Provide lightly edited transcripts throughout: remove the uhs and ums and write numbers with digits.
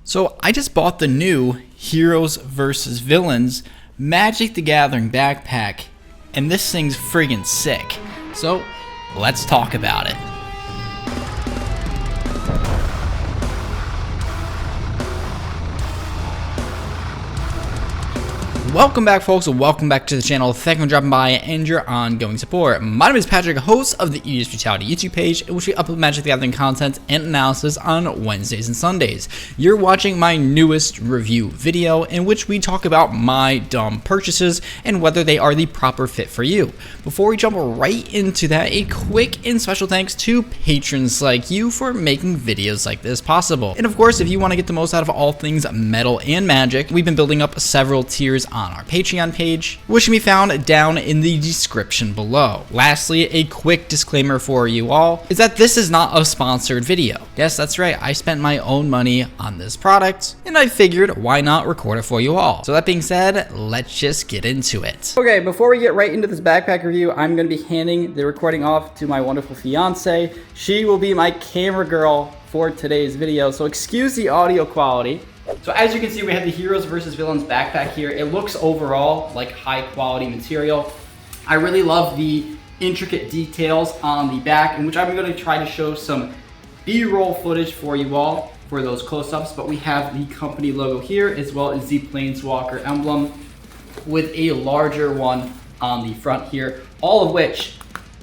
So I just bought the new Heroes vs. Villains Magic the Gathering backpack, and this thing's friggin' sick. So let's talk about it. Welcome back, folks, and welcome back to the channel. Thank you for dropping by and your ongoing support. My name is Patrick, host of the EDH Brutality YouTube page, in which we upload Magic the Gathering content and analysis on Wednesdays and Sundays. You're watching my newest review video, in which we talk about my dumb purchases and whether they are the proper fit for you. Before we jump right into that, a quick and special thanks to patrons like you for making videos like this possible. And of course, if you want to get the most out of all things metal and magic, we've been building up several tiers on our Patreon page, which can be found down in the description below. Lastly, a quick disclaimer for you all is that this is not a sponsored video. Yes, that's right, I spent my own money on this product, and I figured why not record it for you all. So that being said, let's just get into it. Okay, before we get right into this backpack review, I'm going to be handing the recording off to my wonderful fiance. She will be my camera girl for today's video, so excuse the audio quality. So as you can see, we have the Heroes vs. Villains backpack here. It looks overall like high quality material. I really love the intricate details on the back, in which I'm going to try to show some B-roll footage for you all for those close-ups. But we have the company logo here, as well as the Planeswalker emblem with a larger one on the front here, all of which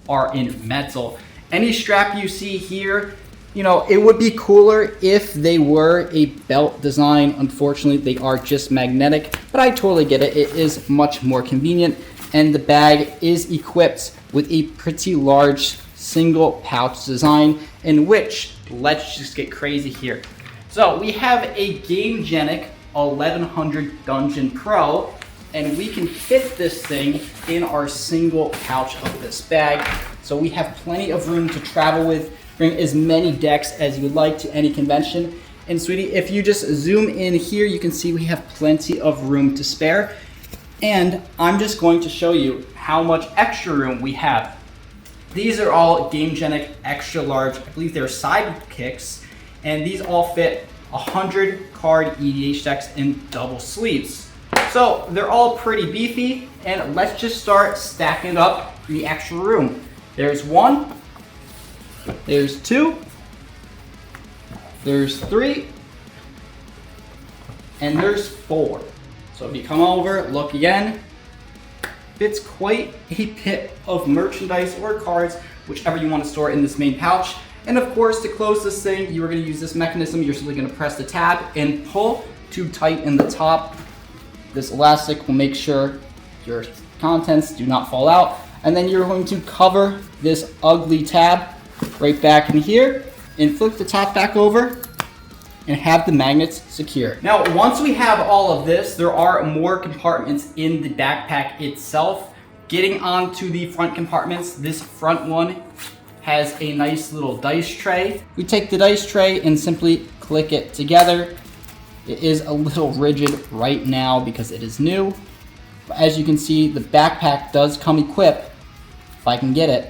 are in metal. Any strap you see here, you know, it would be cooler if they were a belt design. Unfortunately, they are just magnetic, but I totally get it. It is much more convenient, and the bag is equipped with a pretty large single pouch design, in which, let's just get crazy here. So we have a Gamegenic 1100 Dungeon Pro, and we can fit this thing in our single pouch of this bag. So we have plenty of room to travel with. Bring as many decks as you would like to any convention. And sweetie, if you just zoom in here, you can see we have plenty of room to spare. And I'm just going to show you how much extra room we have. These are all Gamegenic extra large, I believe they're sidekicks, and these all fit 100 card EDH decks in double sleeves. So they're all pretty beefy, and let's just start stacking up the extra room. There's one, there's two, there's three, and there's four. So if you come over, look again, fits quite a bit of merchandise or cards, whichever you want to store in this main pouch. And of course, to close this thing, you are going to use this mechanism. You're simply going to press the tab and pull to tighten the top. This elastic will make sure your contents do not fall out. And then you're going to cover this ugly tab right back in here and flip the top back over and have the magnets secure. Now, once we have all of this, there are more compartments in the backpack itself. Getting onto the front compartments, this front one has a nice little dice tray. We take the dice tray and simply click it together. It is a little rigid right now because it is new. But as you can see, the backpack does come equipped, if I can get it,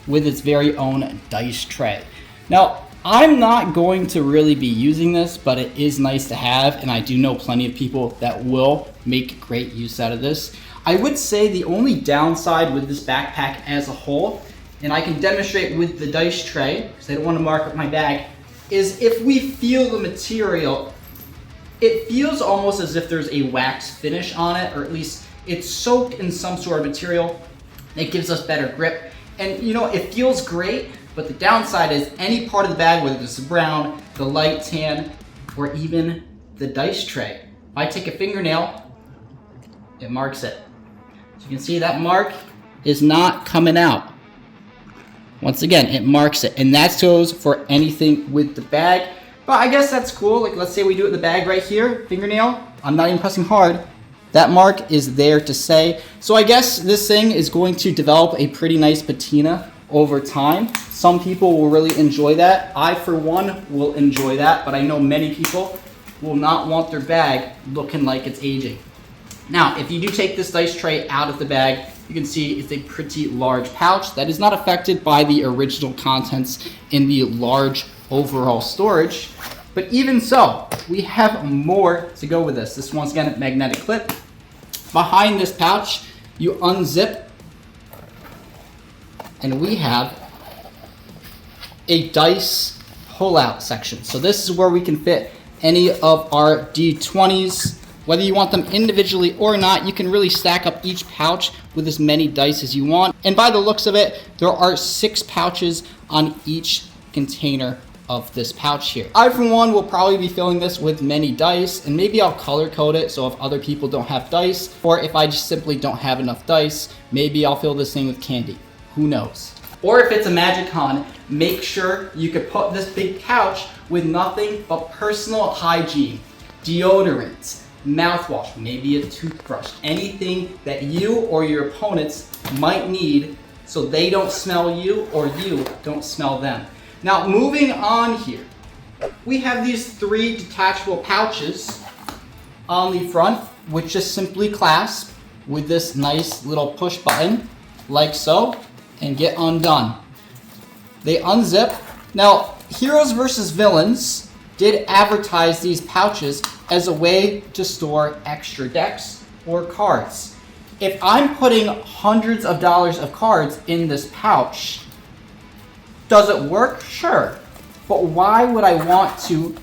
with its very own dice tray. Now, I'm not going to really be using this, but it is nice to have, and I do know plenty of people that will make great use out of this. I would say the only downside with this backpack as a whole, and I can demonstrate with the dice tray, because I don't want to mark up my bag, is if we feel the material, it feels almost as if there's a wax finish on it, or at least it's soaked in some sort of material. It gives us better grip. And you know, it feels great, but the downside is any part of the bag, whether it's the brown, the light tan, or even the dice tray. If I take a fingernail, it marks it. So you can see that mark is not coming out. Once again, it marks it, and that goes for anything with the bag. But I guess that's cool. Like, let's say we do it in the bag right here, fingernail. I'm not even pressing hard. That mark is there to say. So I guess this thing is going to develop a pretty nice patina over time. Some people will really enjoy that. I, for one, will enjoy that, but I know many people will not want their bag looking like it's aging. Now, if you do take this dice tray out of the bag, you can see it's a pretty large pouch that is not affected by the original contents in the large overall storage. But even so, we have more to go with this. This once again, magnetic clip. Behind this pouch, you unzip, and we have a dice pull-out section. So this is where we can fit any of our D20s. Whether you want them individually or not, you can really stack up each pouch with as many dice as you want. And by the looks of it, there are 6 pouches on each container of this pouch here. I, for one, will probably be filling this with many dice, and maybe I'll color code it so if other people don't have dice, or if I just simply don't have enough dice, maybe I'll fill this thing with candy. Who knows? Or if it's a Magic Con, make sure you could put this big pouch with nothing but personal hygiene, deodorant, mouthwash, maybe a toothbrush, anything that you or your opponents might need so they don't smell you or you don't smell them. Now, moving on here, we have these 3 detachable pouches on the front, which just simply clasp with this nice little push button, like so, and get undone. They unzip. Now, Heroes vs. Villains did advertise these pouches as a way to store extra decks or cards. If I'm putting hundreds of dollars of cards in this pouch, does it work? Sure. But why would I want to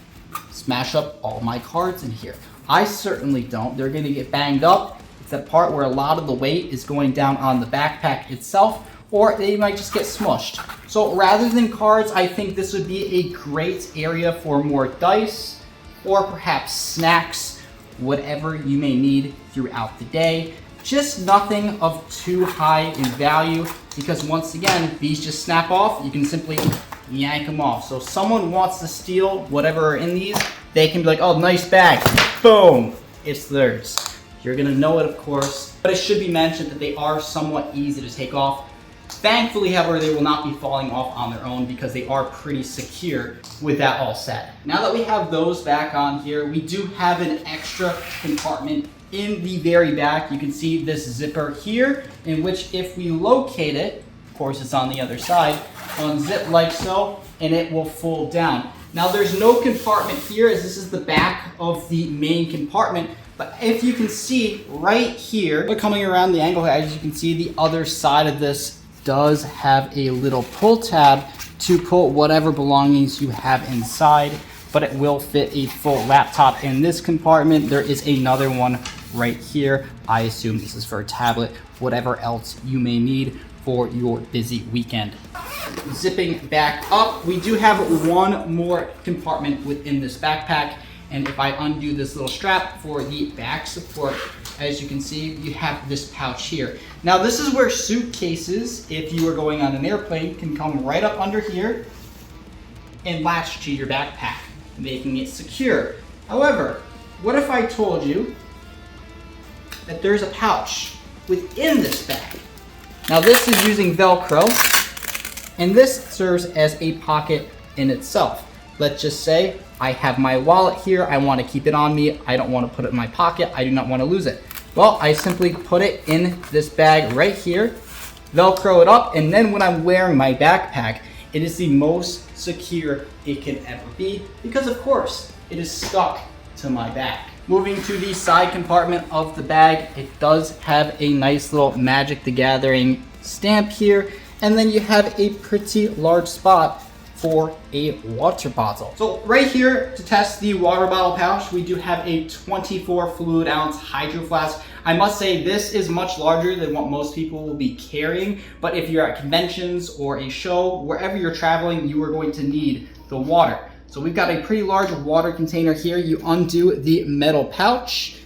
smash up all my cards in here? I certainly don't. They're going to get banged up. It's that part where a lot of the weight is going down on the backpack itself, or they might just get smushed. So rather than cards, I think this would be a great area for more dice, or perhaps snacks, whatever you may need throughout the day. Just nothing of too high in value, because once again, these just snap off. You can simply yank them off. So if someone wants to steal whatever are in these, they can be like, oh, nice bag. Boom, it's theirs. You're gonna know it, of course, but it should be mentioned that they are somewhat easy to take off. Thankfully, however, they will not be falling off on their own because they are pretty secure with that all set. Now that we have those back on here, we do have an extra compartment in the very back. You can see this zipper here, in which if we locate it, of course it's on the other side, unzip like so, and it will fold down. Now there's no compartment here, as this is the back of the main compartment, but if you can see right here, but coming around the angle, as you can see, the other side of this does have a little pull tab to put whatever belongings you have inside, but it will fit a full laptop in this compartment. There is another one right here. I assume this is for a tablet, whatever else you may need for your busy weekend. Zipping back up, we do have one more compartment within this backpack, and if I undo this little strap for the back support, as you can see, you have this pouch here. Now this is where suitcases, if you are going on an airplane, can come right up under here and latch to your backpack, making it secure. However, what if I told you that there's a pouch within this bag? Now this is using Velcro, and this serves as a pocket in itself. Let's just say I have my wallet here, I want to keep it on me, I don't want to put it in my pocket, I do not want to lose it. Well, I simply put it in this bag right here, Velcro it up, and then when I'm wearing my backpack, it is the most secure it can ever be, because of course, it is stuck to my back. Moving to the side compartment of the bag, it does have a nice little Magic the Gathering stamp here, and then you have a pretty large spot for a water bottle. So right here to test the water bottle pouch, we do have a 24 fluid ounce hydro flask. I must say this is much larger than what most people will be carrying, but if you're at conventions or a show, wherever you're traveling, you are going to need the water. So we've got a pretty large water container here. You undo the metal pouch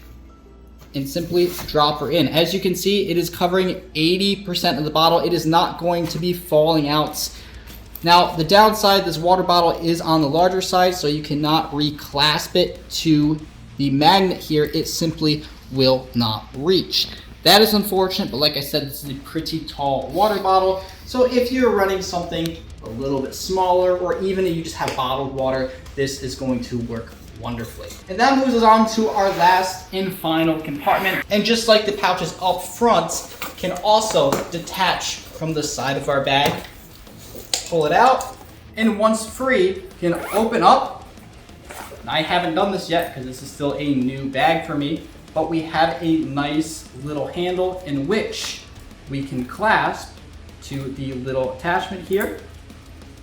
and simply drop her in. As you can see, it is covering 80% of the bottle. It is not going to be falling out. Now, the downside, this water bottle is on the larger side, so you cannot reclasp it to the magnet here. It simply will not reach. That is unfortunate, but like I said, this is a pretty tall water bottle. So if you're running something a little bit smaller, or even if you just have bottled water, this is going to work wonderfully. And that moves us on to our last and final compartment. And just like the pouches up front, can also detach from the side of our bag. Pull it out, and once free, you can open up I haven't done this yet because this is still a new bag for me, but we have a nice little handle in which we can clasp to the little attachment here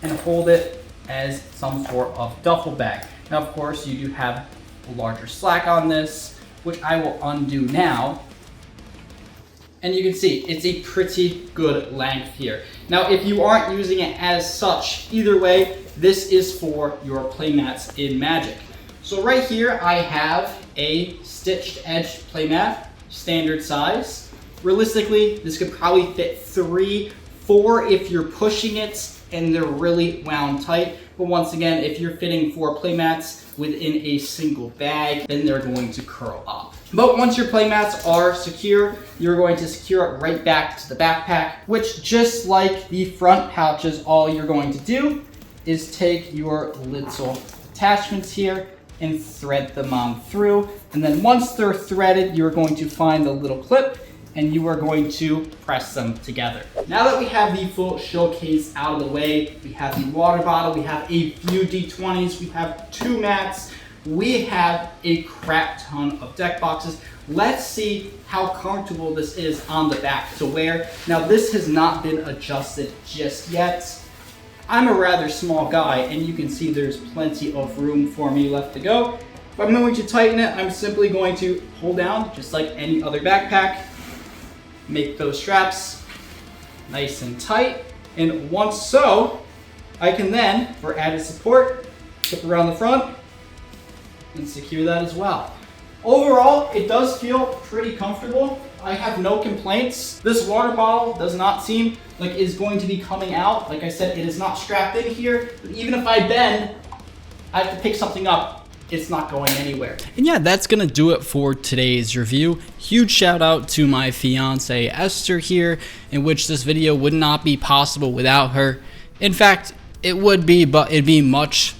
and hold it as some sort of duffel bag. Now, of course, you do have a larger slack on this, which I will undo now. And you can see it's a pretty good length here. Now, if you aren't using it as such, either way, this is for your playmats in Magic. So right here, I have a stitched edge playmat, standard size. Realistically, this could probably fit 3, 4 if you're pushing it and they're really wound tight. But once again, if you're fitting 4 playmats within a single bag, then they're going to curl up. But once your playmats are secure, you're going to secure it right back to the backpack, which, just like the front pouches, all you're going to do is take your little attachments here and thread them on through. And then once they're threaded, you're going to find the little clip and you are going to press them together. Now that we have the full showcase out of the way, we have the water bottle, we have a few D20s, we have 2 mats, we have a crap ton of deck boxes. Let's see how comfortable this is on the back to wear. Now, this has not been adjusted just yet. I'm a rather small guy, and you can see there's plenty of room for me left to go. If I'm going to tighten it, I'm simply going to hold down, just like any other backpack, make those straps nice and tight. And once so, I can then, for added support, flip around the front and secure that as well. Overall, it does feel pretty comfortable. I have no complaints. This water bottle does not seem like it's going to be coming out. Like I said, it is not strapped in here, but even if I bend, I have to pick something up. It's not going anywhere. And yeah, that's gonna do it for today's review. Huge shout out to my fiance Esther here, in which this video would not be possible without her. In fact, it would be, but it'd be much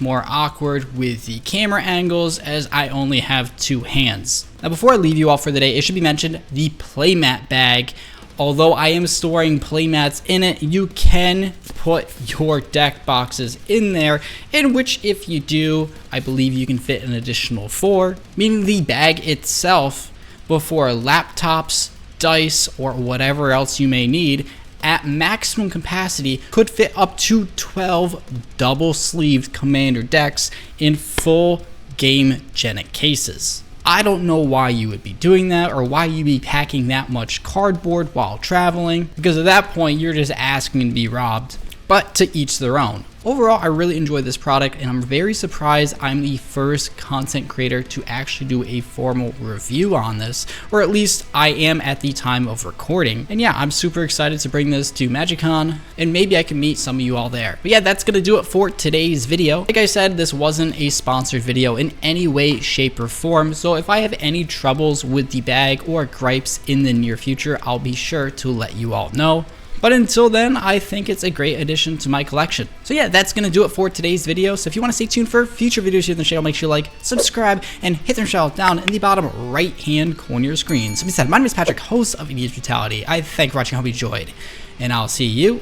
more awkward with the camera angles, as I only have 2 hands. Now, before I leave you all for the day, it should be mentioned the playmat bag. Although I am storing playmats in it, you can put your deck boxes in there, in which, if you do, I believe you can fit an additional 4, meaning the bag itself, before laptops, dice, or whatever else you may need, at maximum capacity, could fit up to 12 double-sleeved Commander decks in full game-genic cases. I don't know why you would be doing that, or why you'd be packing that much cardboard while traveling, because at that point you're just asking to be robbed. But to each their own. Overall, I really enjoy this product, and I'm very surprised I'm the first content creator to actually do a formal review on this, or at least I am at the time of recording. And yeah, I'm super excited to bring this to MagicCon, and maybe I can meet some of you all there. But yeah, that's gonna do it for today's video. Like I said, this wasn't a sponsored video in any way, shape, or form, so if I have any troubles with the bag or gripes in the near future, I'll be sure to let you all know. But until then, I think it's a great addition to my collection. So yeah, that's going to do it for today's video. So if you want to stay tuned for future videos here on the channel, make sure you like, subscribe, and hit the bell down in the bottom right-hand corner of your screen. So with that said, my name is Patrick, host of EDH Brutality. I thank you for watching, I hope you enjoyed, and I'll see you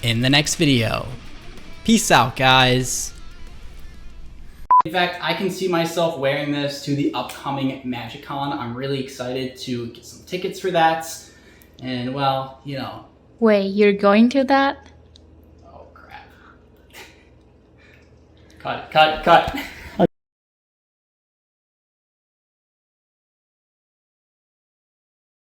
in the next video. Peace out, guys. In fact, I can see myself wearing this to the upcoming MagicCon. I'm really excited to get some tickets for that. And well, you know. Wait, you're going to that? Oh, crap. Cut.